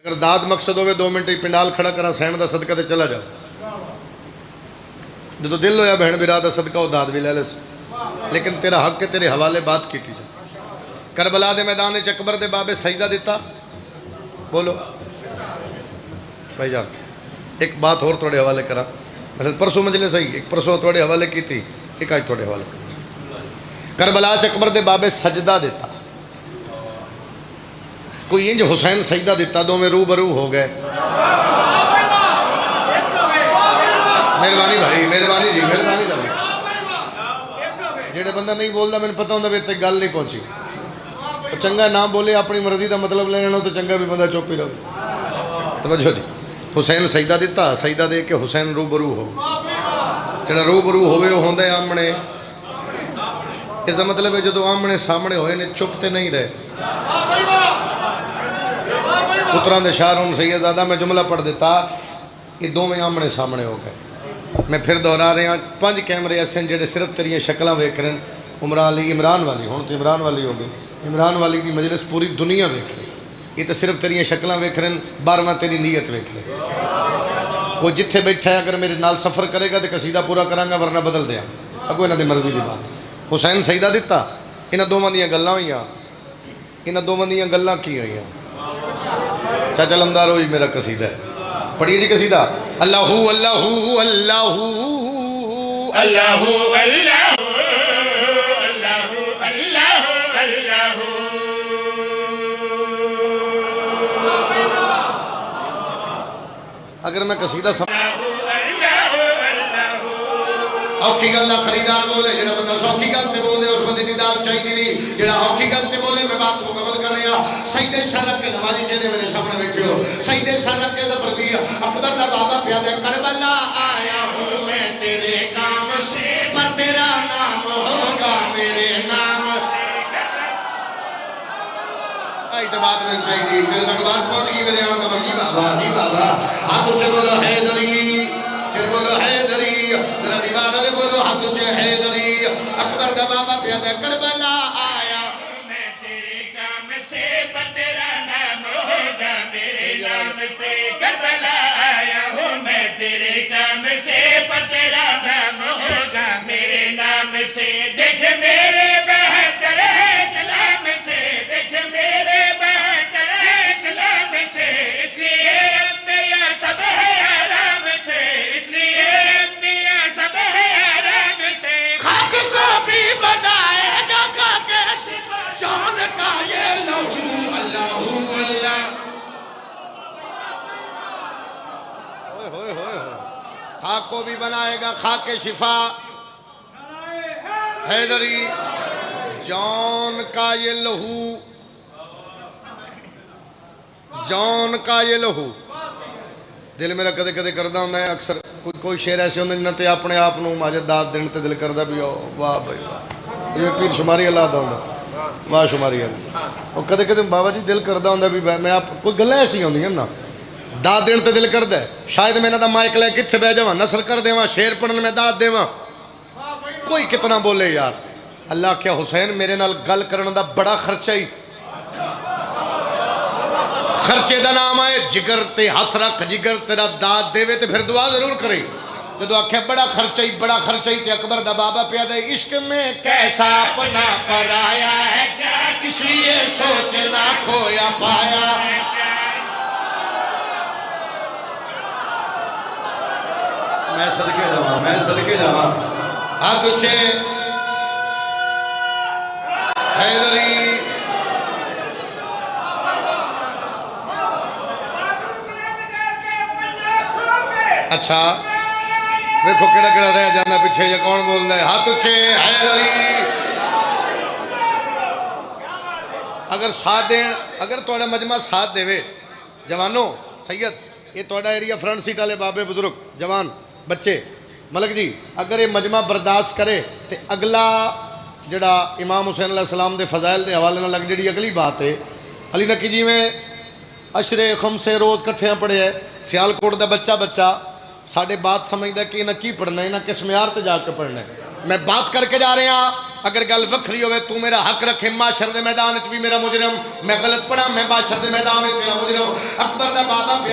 اگر داد مقصد ہوئے 2 منٹ پنڈال کھڑا کرا سین دا صدقہ تے چلا جاؤ. جدو دل ہویا بہن برا دا صدقہ وہ داد بھی لے لے لیکن تیرا حق ہے تیرے حوالے بات کی تھی. کربلا دے میدان اکبر دے بابے سجدہ دیتا. بولو بھائی جان ایک بات اور تھوڑے حوالے کرا. پرسوں مجلس صحیح ایک پرسوں تھوڑے حوالے کی تھی ایک آج تھوڑے حوالے کرا. کربلا اکبر دے بابے سجدہ دیتا. کوئی انج حسین سجدہ دیتا دو میں روبرو ہو گئے. مہربانی بھائی مہربانی جی مہربانی جی. جڑے بندہ نہیں بولتا میں پتہ ہوتا میرے تک گل نہیں پہنچی. چنگا نہ بولے اپنی مرضی کا مطلب لینا تو چنگا بھی بندہ چپ ہی رہے. توجہ جی. حسین سجدہ دیتا. سجدہ دے کے حسین روبرو ہو. جڑا روبرو ہوئے وہ ہوندے آمنے. اس کا مطلب ہے جدو آمنے سامنے ہوئے نے چپ تے نہیں رہے. پتران دے شاہ رون سیدزادہ میں جملہ پڑھ دیتا یہ دو میں آمنے سامنے ہو گئے. میں پھر دہرا رہے ہیں 5 کیمرے ایسے جڑے صرف تیریاں شکلاں ویکھ رہے ہیں. عمران والی ہوں تو عمران والی ہو گئی. عمران والی کی مجلس پوری دنیا ویکھ رہی. یہ تو صرف تیریاں شکلاں ویکھ رہے ہیں 12واں تیری نیت ویکھ لے. کوئی جتھے بیٹھا ہے اگر میرے نال سفر کرے گا تو قصیدہ پورا کراں گا ورنہ بدل دیا. اگو انہاں دی مرضی دی بات. حسین سجدہ دیتا. انہاں دوواں دیاں گلاں ہوئیاں. انہاں دوواں دیاں گلاں کی ہوئیاں. چاچا لمدار ہوئی میرا قصیدہ ہے. پڑھیے جی قصیدہ. اللہ اللہ اللہ اللہ اللہ اگر میں قصیدہ اوکھی گل نہ خریدار بولے جڑا بندہ سوکھی گل تے بولے اس بندے دی دال چاہیے نہیں. جڑا اوکھی گل تے بولے میں بات مکمل کر رہا. سجدے سر رکھ کے نمازی چہرے میرے سامنے بیٹھو. سجدے سر رکھ کے ظفر بھی اکبر دا بابا پیادہ کربلا آیا ہوں میں تیرے کام سے پر تیرا نام ہوگا میرے نام. آئی تو بات میں چاہیے میرے تک بات پہنچ گئی میرے آن کا جی بابا جی بابا. ہاتھ اچھے بولو حیدری پھر بولو حیدری. میرا دیوانہ نے بولو ہاتھ اچھے حیدری. اکبر دا بابا پیادہ کربلا آیا میں تیرے کام سے پر تیرا نام ہوگا میرے نام سے. کربلا آیا ہوں میں تیرے کام سے پر تیرا نام ہوگا میرے نام سے. دیکھ میرے بہتر ہے سلام سے. دیکھ میرے بہتر ہے سلام سے. اس لیے انبیاء سب ہے آرام سے. اس لیے انبیاء سب ہے آرام سے. خاک کو بھی بنائے گا خاک جان کا یہ لہو. اللہ اللہ خاک کو بھی بنائے گا خاک شفا. حیدری جان کا یہ لہو جان کا یہ لہو. دل میرا کدے کدے کردہ ہوں میں اکثر کوئی شعر ایسے ہوندے جنہاں تے اپنے آپ نو ماجد داد دن تے دل کردہ بھی واہ بھائی واہ. یہ پیر شماری اللہ دا ہوں واہ شماری اللہ. اور کدے کدے بابا جی دل کردہ ہوں بھی میں آپ کوئی گلیں ایسی ہوندی ہیں نا داد دن تے دل کردہ ہے. شاید میں نہ مائک لے کتھے بے جاواں نثر کر دیواں شعر پڑھن میں داد دیواں. کوئی کتنا بولے یار. اللہ کیا حسین میرے نال گل کرن دا بڑا خرچہ ہی. خرچے دا نام آئے جگر تے ہاتھ رکھ جگر تیرا داد دے وے تے پھر دعا ضرور کرے. جدو آکھے بڑا خرچہ ہی تے اکبر دا بابا پیادہ عشق میں کیسا اپنا پرایا ہے کیا کس لیے سوچنا کھویا پایا. میں صدقے جاواں ہاتھ اچھے حیدری. اچھا ویکھو کیڑا کیڑا رہ جانا پیچھے یا کون بول رہا ہے. ہاتھ اچھے حیدری. اگر ساتھ دیں اگر تھوڑا مجمع ساتھ دے وے جوانوں سید یہ تھوڑا ایریا فرنٹ سیٹ والے بابے بزرگ جوان بچے ملک جی اگر یہ مجمع برداشت کرے تو اگلا جڑا امام حسین علیہ السلام دے فضائل دے حوالے نہ لگ جڑی اگلی بات ہے. علی نکی جی میں عشرے خمسے روز کٹھیاں پڑھے ہے. سیالکوٹ دا بچہ ساڑھے بات سمجھدا کہ انہاں کی پڑھنا ہے انہاں کس معیار تے جا کے پڑھنا ہے. میں بات کر کے جا رہے ہیں اگر گل وکھری ہوئے تو میرا حق رکھے معاشر دے میدان وچ بھی میرا مجرم میں غلط پڑھا میں معاشر دے میدان وچ میرا مجرم. اکبر دا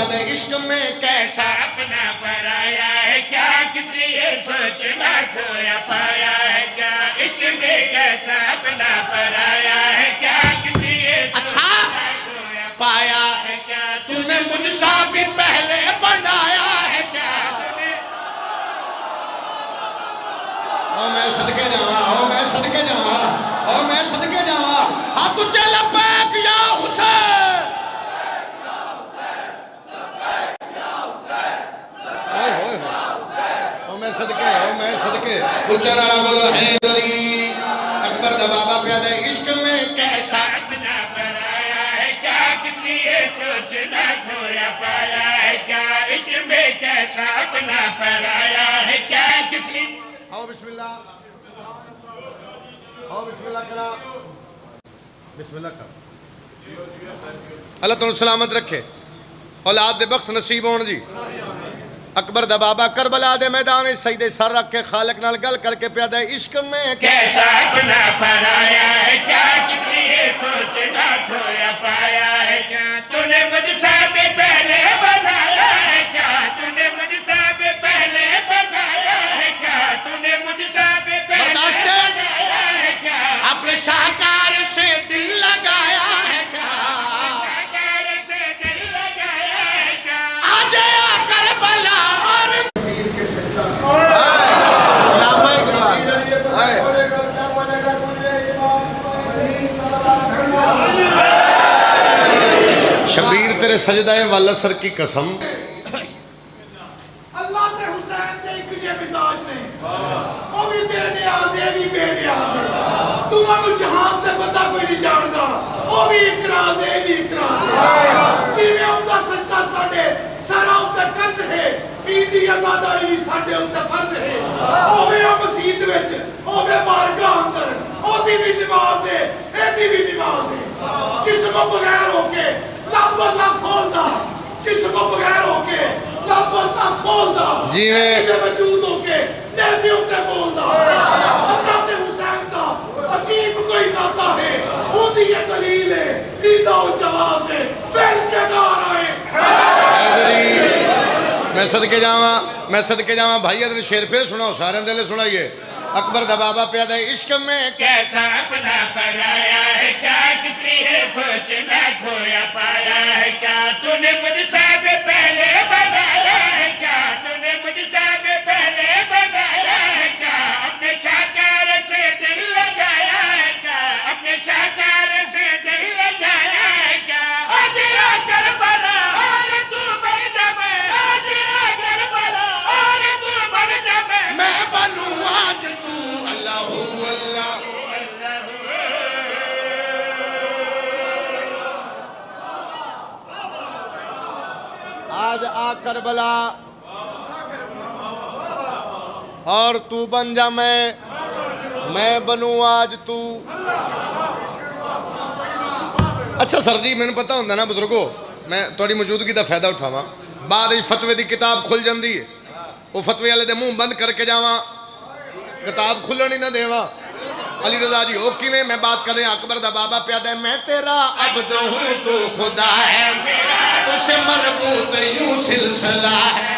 پیادے عشق میں کیسا اپنا پرایا ہے کیا کسی یہ سوچنا کھویا پایا ہے کیا عشق میں کیسا اپنا پرایا ہے کیا کسی یہ اچھا پایا ہے کیا تو نے مجھ سا بھی پہلے بنایا ہے کیا او میں صدقے جاواں او میں صدقے جاواں او میں صدقے جاواں ہاں تجھے لبیک یا حسین او میں صدقے اچھا بول حیدری اکبر دا بابا پیادے عشق میں کیسا اپنا پرایا ہے کیا کسی یہ سوچنا کھویا پایا ہے کیا عشق میں کیسا اپنا پرایا ہے کیا کسی آؤ بسم اللہ آؤ بسم اللہ کرا بسم اللہ کرا اللہ تعالیٰ سلامت رکھے اولاد دے بخت نصیب ہون جی اکبر دا بابا کربلا دے میدان سجدے سر رکھ کے خالق نال گل کر کے پیادہ عشق میں کیسا اپنا پرایا ہے کیا کسی یہ سوچنا کھویا پایا ہے کیا تو نے مجھ سے بھی پہلے بنایا ہے کیا تو نے مجھ سے بھی پہلے بنایا ہے کیا تو نے مجھ سے بھی پہلے بنایا ہے کیا اپنے شاہکار سے دل لگایا ہے کیا شاہکار سے دل لگایا ہے کیا آ جایا کربلا شبیر تیرے سجدہ والاسر کی قسم اللہ تے حسین تے ایک جے مزاج نے او بھی بے نیاز ہے بھی بے نیاز ہے تمہوں جہان تے بندہ کوئی نہیں جاندا او بھی اقراض ہے بھی اقراض ہے جی میں اندہ سجدہ ساڑے سارا اندہ قرض ہے عیدی ازاداری بھی ساڑے اندہ فرض ہے او بھی مسجد وچ او بھی بارگاہ اندر او دی بھی نماز ہے اے دی بھی نماز ہے جس کو بغیر ہو کے لب اللہ کھول دا جس کو بغیر ہو کے لب اللہ کھول دا جی میں وجود ہو کے نیزی اندے بول دا حضرت حسین دا عجیب کوئی ناتا ہے وہ دی یہ دلیل ہے عیدہ و جواز ہے بیل کے نعرہ حیدری میں صدقے جاواں بھائی ادھر شیر پھر سناؤ سارے دلے سنائیے اکبر دا بابا پیادہ عشق میں کیسا اپنا پرایا ہے کیا کسی ہے سوچنا کھویا پایا ہے کیا تو نے مجھ سے بھی پہلے بنایا ہے کیا تو نے مجھ سے بھی پہلے بنایا ہے کیا اپنے شاہکار سے دل لگایا ہے کیا اپنے شاہکار سے دل لگایا ہے کیا آج آ کربلا اور تو بن جائے آج آ کربلا اور تو بن جائے میں بنوں آج تو اللہ اللہ آج آ کربلا اور تو بن جا میں بنوں آج تو اچھا سر جی میں نے پتا ہوندہ نا بزرگو میں توڑی موجودگی دا فائدہ اٹھاواں بعد فتوے دی کتاب کھل جاندی ہے وہ فتوے والے دے منہ بند کر کے جاواں کتاب کھلن ہی نہ دیواں علی رضا جی ہو کی میں بات کر رہے ہیں اکبر دا بابا پیادہ ہے میں تیرا عبد ہوں تو خدا ہے میرا تو سے مربوط یوں سلسلہ ہے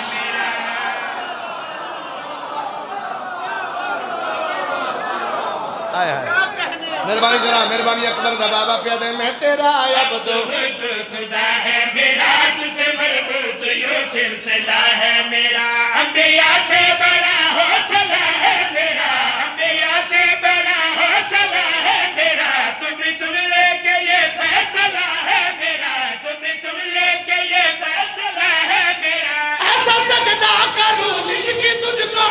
مہربانی ذرا مہربانی اکبر دا بابا پیادہ ہے میں تیرا عبد ہوں تو خدا ہے میرا تجھ سے مربوط یوں سلسلہ ہے میرا انبیاء سے بڑا حوصلہ ہے میرا انبیاء سے بڑا حوصلہ ہے میرا تم سن لے کہ یہ فیصلہ ہے میرا تم سن لے کہ یہ فیصلہ ہے میرا ایسا سجدہ کروں جس کی تجھ کو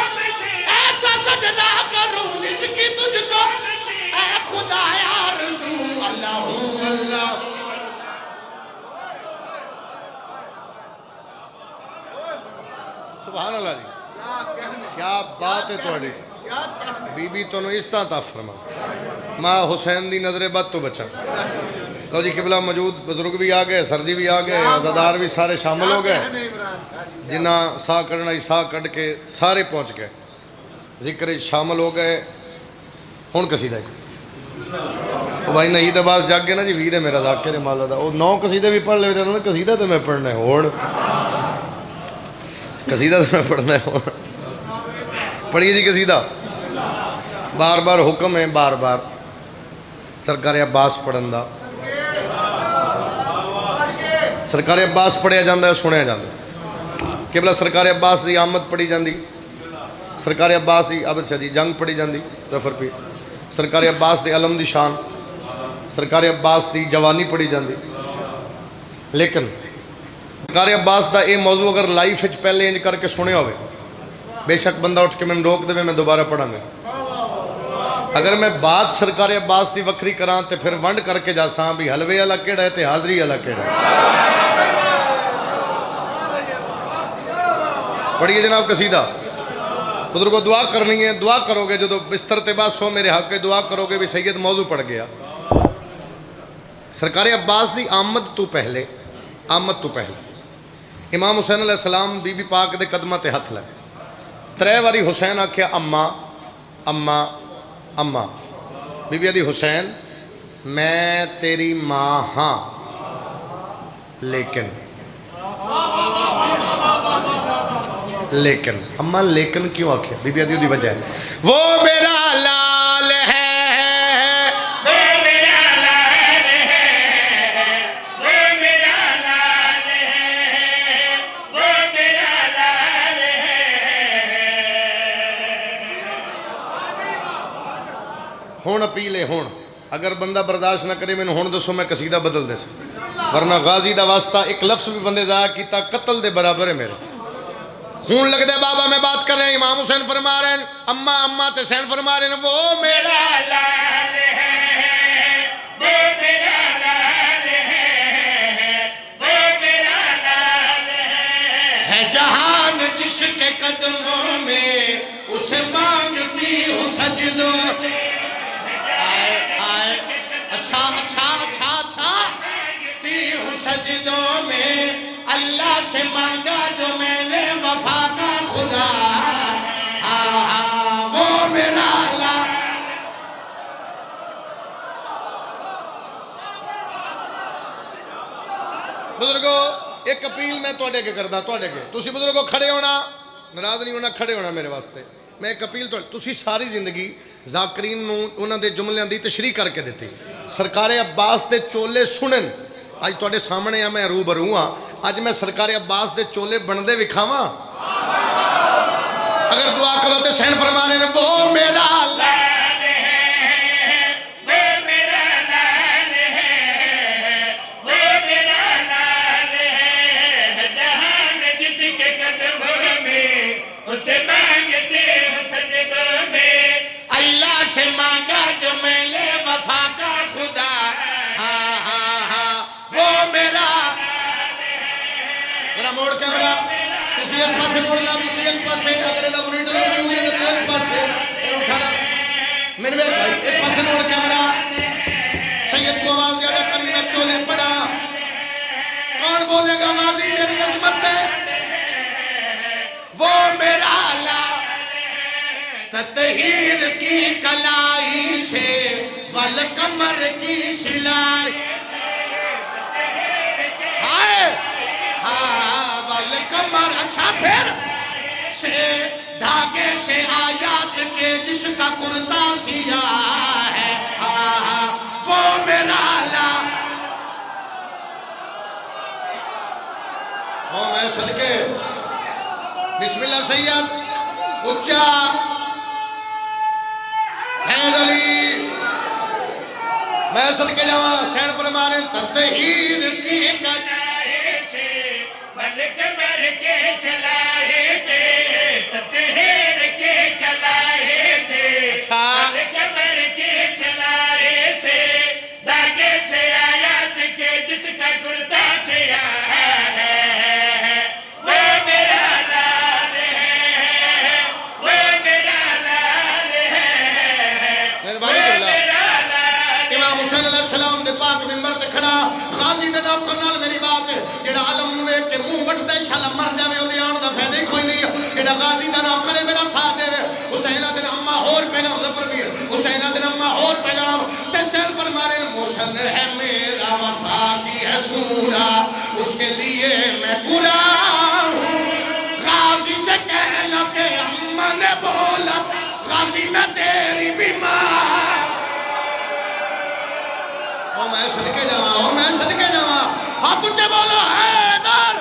ایسا سجدہ کروں جس کی تجھ کو اے خدا یا رسول اللہ اللہ سبحان اللہ جی کیا بات ہے توڑی بی بی تو نو اس طرح فرما ماں حسین دی نظر بد تو بچا لو جی قبلہ موجود بزرگ بھی آگئے سردی بھی آگئے عزادار بھی سارے شامل ہو گئے جنہ ساہ کرنا ہی ساہ کٹ کے سارے پہنچ گئے ذکر شامل ہو گئے ہون قصیدہ وہ بھائی نہیں دباز جاگ گئے نا جی ویر ہے میرا ذاکر مالا دا وہ 9 قصیدے بھی پڑھ لے ہوئے تھے قصیدہ تو میں پڑھنے ہوڑ قصیدہ تو میں پڑھنا ہے. پڑھیے جی قصیدہ. بار بار حکم ہے بار بار سرکار عباس پڑھن دا. سرکار عباس پڑھیا جاندہ ہے سنیا جاندہ ہے. قبلہ سرکار عباس دی آمد پڑھی جاندی, سرکار عباس دی عبد شاہ جنگ پڑھی جاندی ظفر پیر, سرکار عباس دی علم دی شان, سرکار عباس دی جوانی پڑھی جاندی. لیکن سرکار عباس دا اے موضوع اگر لائف وچ پہلے انج کر کے سنے ہوئے, بے شک بندہ اٹھ کے میں روک دے میں دوبارہ پڑھاں گا. اگر میں بات سرکار عباس دی وکری کراں تے پھر ونڈ کر کے جاساں بھی حلوے والا کیڑا ہے تے حاضری والا کیڑا ہے. پڑھیے جناب قصیدہ. بزرگوں دعا کرنی ہے, دعا کرو گے جدو بستر تے باس ہو میرے حق کے دعا کرو گے بھی سید موضوع پڑھ گیا. سرکار عباس دی آمد تو پہلے امام حسین علیہ السلام بی بی پاک دے قدمہ تے ہتھ لگے. 3 واری حسین آکھیا اماں اماں اماں. بی بی آدھی حسین میں تیری ماں ہاں لیکن اماں لیکن کیوں آکھیا؟ بی بی آدھی دی وجہ ہے وہ میرا لال ہے, ہون اپیل ہے. ہون اگر بندہ برداشت نہ کرے میں ہون دسو میں قصیدہ بدل دے سا, ورنہ غازی دا واسطہ ایک لفظ بھی بندے ضائع کیتا قتل دے برابر ہے. میرے خون لگ دے بابا میں بات کر رہے ہیں. امام حسین فرما رہے ہیں اماں اماں تے حسین فرما رہے ہیں وہ میرا لال ہے, وہ میرا لال ہے, وہ میرا لال ہے جہان جس کے قدموں میں اسے مانگتی ہوں سجدوں. اچھا اچھا اچھا اچھا تی ہوں سجدوں میں اللہ سے مانگا جو میں نے وفا کا خدا. وہ میرا اللہ. بزرگو ایک اپیل میں توڑے کے کردہ توڑے کے تسی بزرگو کھڑے ہونا, ناراض نہیں ہونا, کھڑے ہونا میرے واسطے. میں ایک اپیل تسی ساری زندگی ذاکرین نو انہاں دے جملیاں دی تشریح کر کے دیتی. سرکار عباس دے چولے سنن آج توڑے سامنے ہیں, میں روبرو ہاں. آج میں سرکار عباس دے چولے بندے وکھاواں. اگر دعا کرو تے سین فرما رہے ہیں وہ میرا لال ہے, وہ میرا لال ہے, وہ میرا لال ہے. جہان جس کے قدموں میں اسے مانگتے ہوں سجدوں میں اللہ سے مانگا جو میں لے وفا کا خدا. ہاں ہاں ہاں وہ میرا. ذرا موڑ کیمرہ تسی اس پاسے موڑنا, تسی اس پاسے اگر دا مریڈ موڑی ہوئی ہے تو اس پاسے اٹھانا. میرے بھائی اس پاسے موڑ کیمرہ. سید کو آواز زیادہ کری میں چولے پڑا. کون بولے گا غازی میری عظمت ہے وہ میرا لال. تطہیر کی کلائی سے والقمر کی سلائی. ہائے ہاں والقمر. اچھا پھر سے دھاگے سے آیات کے جس کا کرتا سیاہ ہے. ہاں وہ میرا لال. ہاں میں صدقے بسم اللہ سید اچھا حید علی. میں صدقے جاواں سین فرما رہے تطہیر کی چلائے تھے, والقمر کے چلائے تھے, تطہیر کے چلائے تھے, والقمر کے چلائے تھے, دھاگے سے آیات کے جس کا کرتا سیاہ ہے. وہ میرا لال ہے, وہ میرا لال ہے, مہربانی کرنا. امام حسین علیہ السلام دے پاک ممبر تے کھڑا غازی دے نوکر نال میری بات ہے. جڑا عالم نو ویکھ کے منہ وٹدا انشاءاللہ مر جاوے اودے آن دا فائدہ ہی کوئی نہیں. جڑا غازی دا نوکر ہے میرا ساتھ دے. حسین دے اماں ہور پیغام ظفر پیر, حسین دے اماں ہور پیغام تے سر فرما رہے موشن ہے میرا وفا کی ہے سورا, اس کے لیے میں قرآن ہوں. غازی میں صدقے جاواں میں صدقے جاواں ہاتھ اونچے بولو حیدر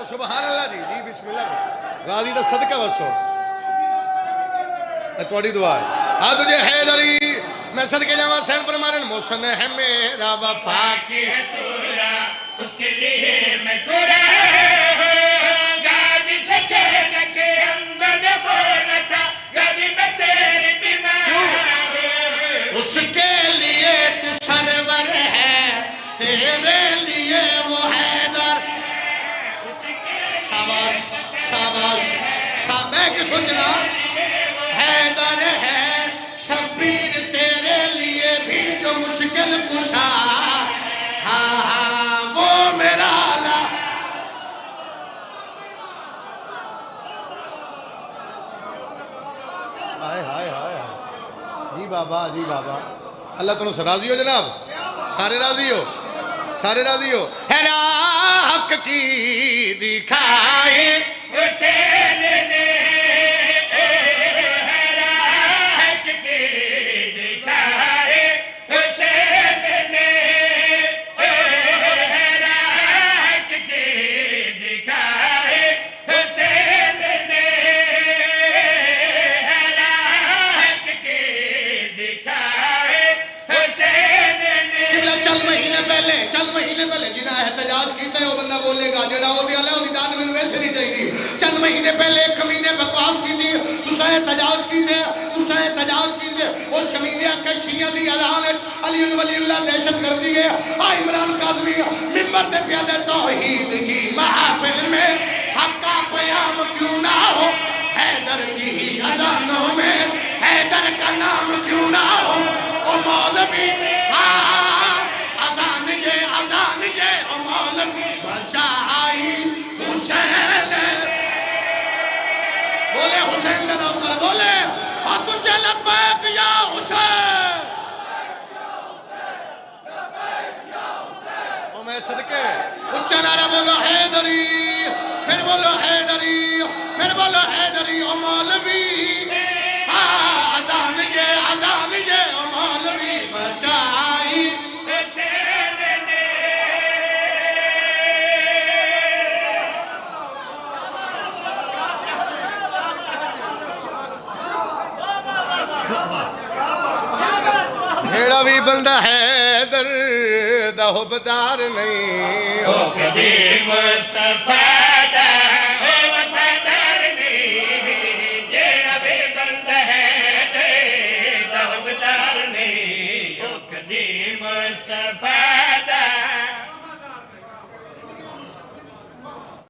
سبحان اللہ جی جی بسم اللہ راضی دا صدقہ وسو اے تھوڑی دعا ہے ہاں تجھے حیدری میں صدقے جاواں سین فرمانن محسن ہے میرا وفا کی چھوڑا اس کے لیے میں تھوڑا گاجی چھکے نکے امبن بولا تھا گاجی میں تیری بیمار اس کے لیے تو سرور ہے تیرے لیے وہ حیدر شاباش شاباش میں کہ سوچنا حیدر ہے شبیر تیرے لیے بھی جو مشکل کشا ہاں ہاں وہ میرا اللہ ہائے ہائے ہائے جی بابا اللہ تمہیں سے راضی ہو جناب سارے راضی ہو ہے حق کی دکھائے حسین نے حق کی دکھائے حسین نے حق کی دکھائے حسین نے حق کی دکھائے حسین نے چل مہینے پہلے جنہاں احتجاج کیتا ہے وہ بندہ بولے گا جڑا ہو دیا اللہ دی داد میں ویسے نہیں چاہیے چند مہینے پہلے ایک کمینے بکواس کی تھی تساں احتجاج کیتے اس کمینے کے شیعہ دی اذان علی ولی اللہ دہشت گردی ہے عمران کاظمی منبر پہ پیادے توحید کی محافل میں حق کا قیام کیوں نہ ہو حیدر کی اذانوں میں حیدر کا نام کیوں نہ ہو او مولوی اذان یہ او مولوی بچائی حسین بولے حسین کا نوکر بولے اور تجھے لبیک یا حسین او میں صدقے اچھا نعرہ بولو حیدری پھر بولو حیدری او مولوی اذان یہ او مولوی بچائی بھی بندہ حیدر دا حبدار نہیں او کبھی مصطفیٰ دا وفادار نہیں جیڑا بھی بندہ حیدر دا حبدار نہیں او کبھی مصطفیٰ